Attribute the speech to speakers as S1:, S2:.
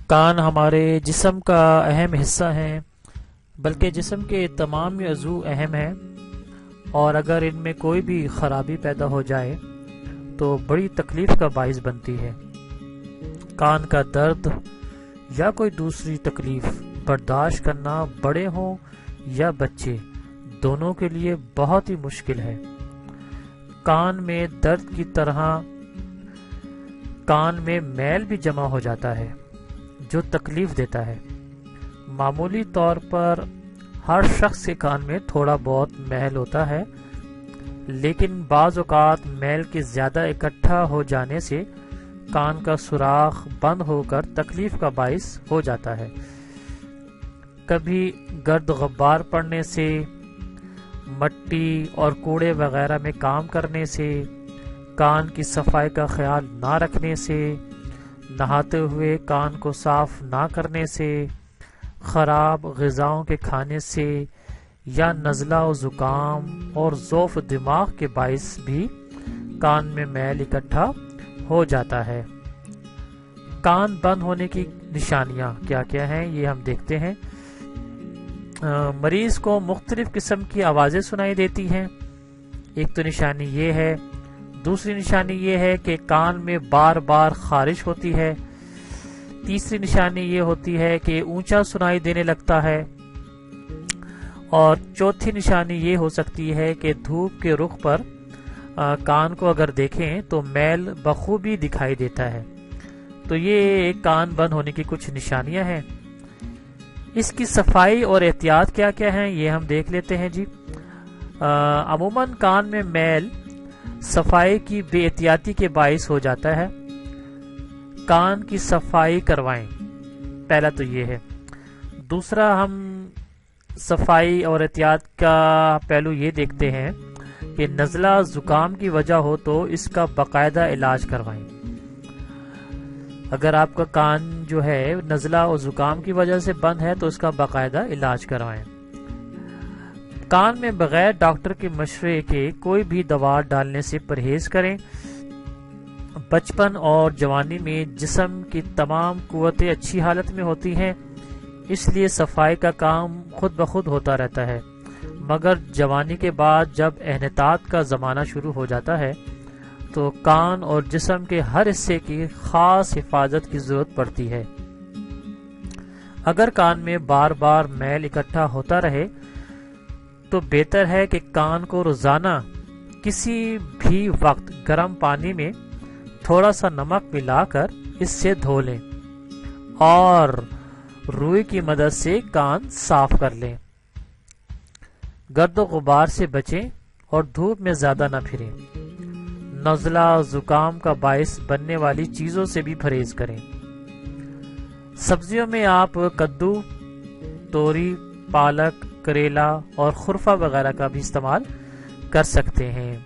S1: کان ہمارے جسم کا اہم حصہ ہیں، بلکہ جسم کے تمام عضو اہم ہیں، اور اگر ان میں کوئی بھی خرابی پیدا ہو جائے تو بڑی تکلیف کا باعث بنتی ہے۔ کان کا درد یا کوئی دوسری تکلیف برداشت کرنا بڑے ہوں یا بچے دونوں کے لیے بہت ہی مشکل ہے۔ کان میں درد کی طرح کان میں میل بھی جمع ہو جاتا ہے جو تکلیف دیتا ہے۔ معمولی طور پر ہر شخص کے کان میں تھوڑا بہت میل ہوتا ہے، لیکن بعض اوقات میل کے زیادہ اکٹھا ہو جانے سے کان کا سوراخ بند ہو کر تکلیف کا باعث ہو جاتا ہے۔ کبھی گرد غبار پڑنے سے، مٹی اور کوڑے وغیرہ میں کام کرنے سے، کان کی صفائی کا خیال نہ رکھنے سے، نہاتے ہوئے کان کو صاف نہ کرنے سے، خراب غذاؤں کے کھانے سے، یا نزلہ و زکام اور ضعف دماغ کے باعث بھی کان میں میل اکٹھا ہو جاتا ہے۔ کان بند ہونے کی نشانیاں کیا کیا ہیں یہ ہم دیکھتے ہیں۔ مریض کو مختلف قسم کی آوازیں سنائی دیتی ہیں۔ ایک تو نشانی یہ ہے۔ دوسری نشانی یہ ہے کہ کان میں بار بار خارش ہوتی ہے۔ تیسری نشانی یہ ہوتی ہے کہ اونچا سنائی دینے لگتا ہے، اور چوتھی نشانی یہ ہو سکتی ہے کہ دھوپ کے رخ پر کان کو اگر دیکھیں تو میل بخوبی دکھائی دیتا ہے۔ تو یہ کان بند ہونے کی کچھ نشانیاں ہیں۔ اس کی صفائی اور احتیاط کیا کیا ہیں یہ ہم دیکھ لیتے ہیں جی۔ عموماً کان میں میل صفائی کی بے احتیاطی کے باعث ہو جاتا ہے۔ کان کی صفائی کروائیں، پہلا تو یہ ہے۔ دوسرا ہم صفائی اور احتیاط کا پہلو یہ دیکھتے ہیں کہ نزلہ زکام کی وجہ ہو تو اس کا باقاعدہ علاج کروائیں۔ اگر آپ کا کان جو ہے نزلہ اور زکام کی وجہ سے بند ہے تو اس کا باقاعدہ علاج کروائیں۔ کان میں بغیر ڈاکٹر کے مشورے کے کوئی بھی دوا ڈالنے سے پرہیز کریں۔ بچپن اور جوانی میں جسم کی تمام قوتیں اچھی حالت میں ہوتی ہیں، اس لیے صفائی کا کام خود بخود ہوتا رہتا ہے، مگر جوانی کے بعد جب انحطاط کا زمانہ شروع ہو جاتا ہے تو کان اور جسم کے ہر حصے کی خاص حفاظت کی ضرورت پڑتی ہے۔ اگر کان میں بار بار میل اکٹھا ہوتا رہے تو بہتر ہے کہ کان کو روزانہ کسی بھی وقت گرم پانی میں تھوڑا سا نمک ملا کر اس سے دھو لیں اور روئی کی مدد سے کان صاف کر لیں۔ گرد و غبار سے بچیں اور دھوپ میں زیادہ نہ پھریں۔ نزلہ زکام کا باعث بننے والی چیزوں سے بھی پرہیز کریں۔ سبزیوں میں آپ کدو، توری، پالک، کریلا اور خرفہ وغیرہ کا بھی استعمال کر سکتے ہیں۔